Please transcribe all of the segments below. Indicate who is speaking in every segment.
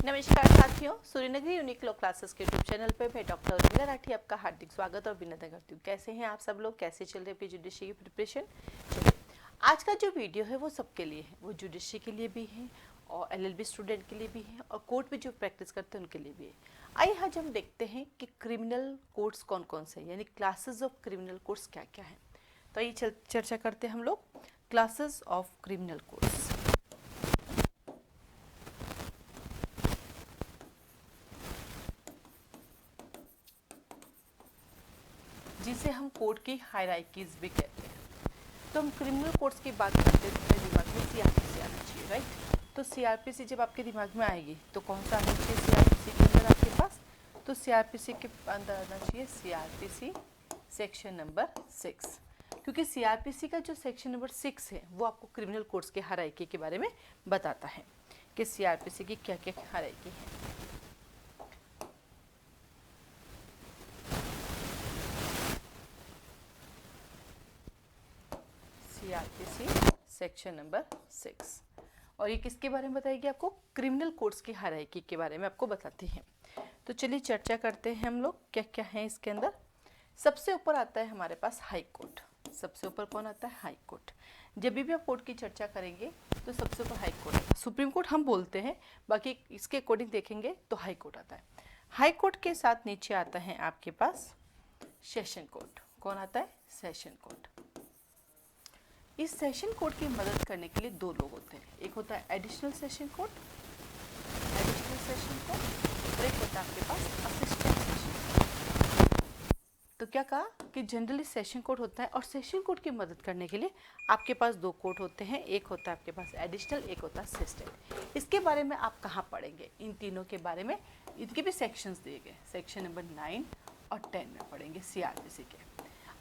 Speaker 1: नमस्कार साथियों, Suryanagari unique law classes के यूट्यूब चैनल पे मैं डॉक्टर उर्मिला राठी आपका हार्दिक स्वागत और अभिनंदन करती हूँ। कैसे हैं आप सब लोग, कैसे चल रही है जुडिशरी की प्रिपरेशन? चलिए, आज का जो वीडियो है वो सबके लिए है, वो जुडिशरी के लिए भी है और एलएलबी स्टूडेंट के लिए भी है और कोर्ट में जो प्रैक्टिस करते हैं उनके लिए भी है। आइए आज हम देखते हैं कि क्रिमिनल कोर्ट्स कौन कौन से हैं, यानी क्लासेस ऑफ क्रिमिनल कोर्ट्स क्या क्या हैं। तो आइए चर्चा करते हैं हम लोग क्लासेस ऑफ क्रिमिनल कोर्ट्स। जिसे हम कोर्ट की हायरार्कीज भी कहते हैं। तो हम क्रिमिनल कोर्ट्स की बात करते हैं तो दिमाग में सीआरपीसी आना चाहिए, राइट? तो सीआरपीसी जब आपके दिमाग में आएगी तो कौन सा आना चाहिए सीआरपीसी के अंदर आपके पास? तो सीआरपीसी के अंदर आना चाहिए सीआरपीसी सेक्शन नंबर 6, क्योंकि सीआरपीसी का जो सेक्शन नंबर 6 है वो आपको क्रिमिनल कोर्ट्स की हायरार्की के बारे में बताता है कि सीआरपीसी की क्या क्या हायरार्की है। सीआरपीसी सेक्शन नंबर 6 और ये किसके बारे में बताएगी? आपको क्रिमिनल कोर्ट्स की हायरार्की के बारे में आपको बताती है। तो चलिए चर्चा करते हैं हम लोग क्या क्या है इसके अंदर। सबसे ऊपर आता है हमारे पास हाई कोर्ट। सबसे ऊपर कौन आता है? High court. जब भी आप कोर्ट की चर्चा करेंगे तो सबसे ऊपर हाई कोर्ट आता है। सुप्रीम कोर्ट हम बोलते हैं, बाकी इसके अकॉर्डिंग देखेंगे तो हाई कोर्ट आता है। हाई कोर्ट के साथ नीचे आता है आपके पास सेशन कोर्ट। कौन आता है? Session court. इस सेशन कोर्ट की मदद करने के लिए दो लोग होते हैं, एक होता है additional session court, additional session court, और एक होता है आपके पास असिस्टेंट सेशन कोर्ट। तो क्या कहा कि जनरली सेशन कोर्ट होता है और सेशन कोर्ट की मदद करने के लिए आपके पास दो कोर्ट होते हैं, एक होता है आपके पास एडिशनल, एक होता है असिस्टेंट। इसके बारे में आप कहाँ पढ़ेंगे? इन तीनों के बारे में इनके भी सेक्शंस दिए गए, सेक्शन नंबर 9 और 10 में पढ़ेंगे सीआरपीसी के।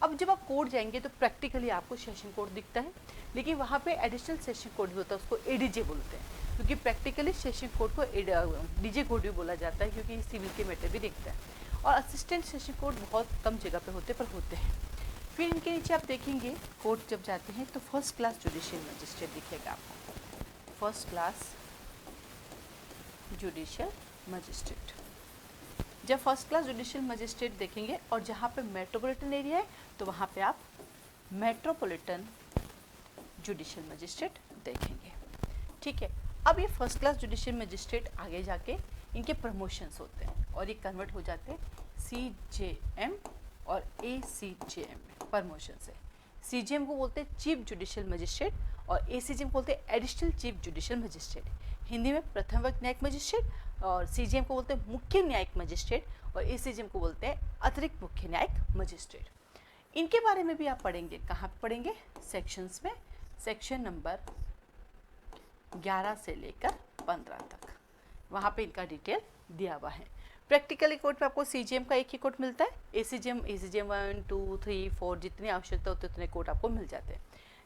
Speaker 1: अब जब आप कोर्ट जाएंगे तो प्रैक्टिकली आपको सेशन कोर्ट दिखता है, लेकिन वहाँ पे एडिशनल सेशन कोर्ट भी होता है, उसको एडीजे बोलते हैं, क्योंकि प्रैक्टिकली सेशन कोर्ट को डीजे कोर्ट भी बोला जाता है, क्योंकि सिविल के मैटर भी दिखता है। और असिस्टेंट सेशन कोर्ट बहुत कम जगह पे होते पर होते हैं। फिर इनके नीचे आप देखेंगे कोर्ट जब जाते हैं तो फर्स्ट क्लास जुडिशियल मजिस्ट्रेट दिखेगा आपको, फर्स्ट क्लास जुडिशियल मजिस्ट्रेट। जब फर्स्ट क्लास जुडिशियल मजिस्ट्रेट देखेंगे और जहाँ पे मेट्रोपॉलिटन एरिया है तो वहाँ पे आप मेट्रोपॉलिटन जुडिशियल मजिस्ट्रेट देखेंगे, ठीक है। अब ये फर्स्ट क्लास जुडिशियल मजिस्ट्रेट आगे जाके इनके प्रमोशंस होते हैं और ये कन्वर्ट हो जाते हैं सीजेएम और एसीजेएम में प्रमोशन से। सीजेएम को बोलते हैं चीफ जुडिशियल मजिस्ट्रेट और एसीजेएम को बोलते हैं additional chief judicial magistrate, Hindi में प्रथम वर्ग न्यायिक मजिस्ट्रेट। और सीजेएम को बोलते हैं मुख्य न्यायिक मजिस्ट्रेट और एसीजेएम को बोलते हैं अतिरिक्त मुख्य न्यायिक मजिस्ट्रेट। इनके बारे में भी आप पढ़ेंगे, कहाँ पढ़ेंगे? सेक्शंस में, सेक्शन नंबर 11 से लेकर 15 तक, वहाँ पे इनका डिटेल दिया हुआ है। प्रैक्टिकली कोर्ट में आपको सीजीएम का एक ही कोर्ट मिलता है, एसीजीएम 1, 2, 3, 4 जितनी आवश्यकता होती है उतने कोर्ट आपको मिल जाते हैं।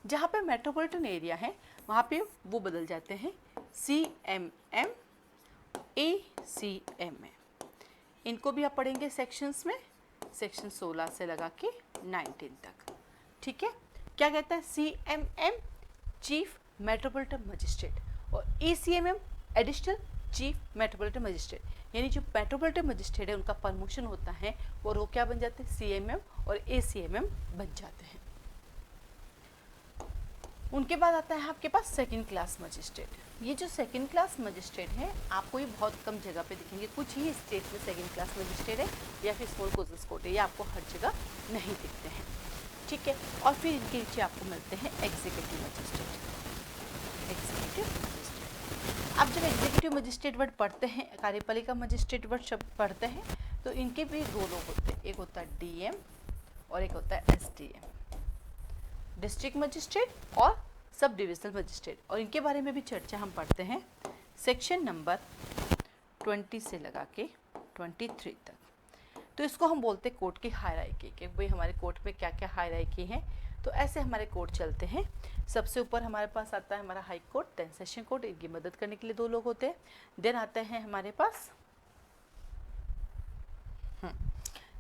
Speaker 1: जहाँ पे मेट्रोपॉलिटन एरिया है वहाँ पे वो बदल जाते हैं सीएमएम, एसीएम में। इनको भी आप पढ़ेंगे सेक्शंस में, सेक्शन 16 से लगा के 19 तक, ठीक है। क्या कहता है? सीएमएम चीफ मेट्रोपॉलिटन मजिस्ट्रेट और ACMM additional chief metropolitan magistrate, यानी जो मेट्रोपॉलिटन मजिस्ट्रेट है उनका प्रमोशन होता है और वो क्या बन जाते हैं? सीएमएम और एसीएमएम बन जाते हैं। उनके बाद आता है आपके पास सेकंड क्लास मजिस्ट्रेट। ये जो सेकंड क्लास मजिस्ट्रेट है आपको ये बहुत कम जगह पे दिखेंगे, कुछ ही स्टेट में सेकंड क्लास मजिस्ट्रेट है या फिर स्मॉल कोर्सेस कोर्ट है, ये आपको हर जगह नहीं दिखते हैं, ठीक है। और फिर इनके नीचे आपको मिलते हैं एग्जीक्यूटिव मजिस्ट्रेट, एग्जीक्यूटिव मजिस्ट्रेट। आप जब एग्जीक्यूटिव मजिस्ट्रेट वर्ड पढ़ते हैं, कार्यपालिका मजिस्ट्रेट वर्ड शब्द पढ़ते हैं तो इनके भी दो लोग होते हैं, एक होता है डीएम और एक होता है एसडीएम, डिस्ट्रिक्ट मजिस्ट्रेट और सब डिविजनल मजिस्ट्रेट। और इनके बारे में भी चर्चा हम पढ़ते हैं सेक्शन नंबर 20 से लगा के 23 तक। तो इसको हम बोलते हैं कोर्ट की हायरार्की कि भाई हमारे कोर्ट में क्या क्या हायरार्की है। तो ऐसे हमारे कोर्ट चलते हैं। सबसे ऊपर हमारे पास आता है हमारा high court, then session court, इनकी मदद करने के लिए दो लोग होते हैं। देन आते हैं हमारे पास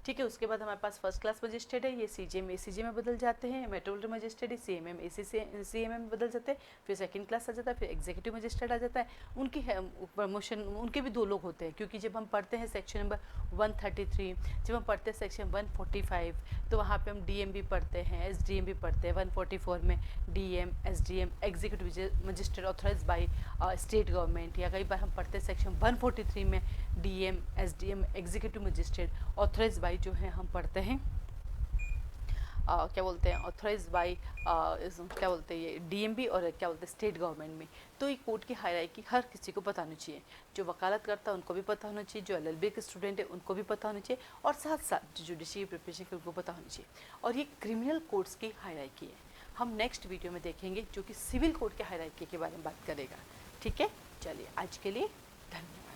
Speaker 1: ठीक है। उसके बाद हमारे पास फर्स्ट क्लास मजिस्ट्रेट है, ये सीजेएम एसीजे में बदल जाते हैं। मेट्रोपॉलिटन मजिस्ट्रेट है, सीएमएम सीएमएम में बदल जाते हैं। फिर सेकंड क्लास आ जाता है, फिर एग्जीक्यूटिव मजिस्ट्रेट आ जाता है। उनकी प्रमोशन, उनके भी 2 लोग होते हैं, क्योंकि जब हम पढ़ते हैं सेक्शन नंबर 133, जब हम पढ़ते हैं सेक्शन 145, तो वहाँ पे हम डीएम भी पढ़ते हैं, एसडीएम भी पढ़ते हैं। 144 में DM, SDM, executive magistrate authorise by state government, या कई बार हम पढ़ते हैं सेक्शन 143 में DM, SDM, executive magistrate authorise by जो है हम पढ़ते हैं क्या बोलते हैं, ऑथराइज बाय क्या बोलते हैं ये डीएमबी, और क्या बोलते हैं स्टेट गवर्नमेंट में। तो ये कोर्ट की हायरार्की हर किसी को पता होनी चाहिए, जो वकालत करता है उनको भी पता होना चाहिए, जो एलएलबी के स्टूडेंट है उनको भी पता होना चाहिए, और साथ साथ जो जुडिशरी प्रिपरेशन के उनको पता होनी चाहिए। और ये क्रिमिनल कोर्ट्स की हायरार्की है, हम नेक्स्ट वीडियो में देखेंगे जो कि सिविल कोर्ट के हायरार्की के बारे में बात करेगा। ठीक है, चलिए आज के लिए धन्यवाद।